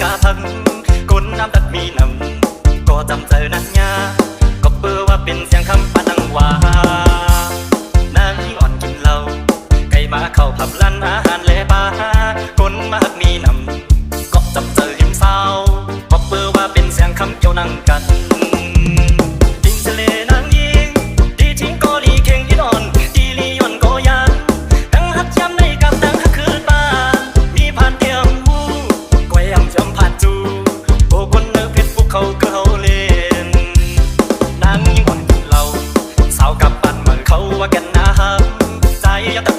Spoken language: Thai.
กาพังคนน้ำดัดมีนำก็จำเจอนักยาก็เปื่อว่าเป็นเสียงคำปานังวานางอ่อนกินเหล้าไก่มาเข้าผับร้านอาหารและบาร์คนมากมีนำก็จำเจอหิมสาวก็เปื่อว่าเป็นเสียงคำเกี่ยวนั่งกันดิงทะเลนางยิงดีทิ้งก็ดีเข่งที่นอนดีลียอนก็ยังดังฮัดย้ำในกับดังฮักคืนบ้ามีผ่านเตียงหูก้อยยำจำผ่านจูโอ้คนเนื้อเพชรพวกเขาก็เขาเล่นนางยิ่งอ่อนกินเหล้าสาวกับปั่นมันเขาว่ากันนะฮัใจยัด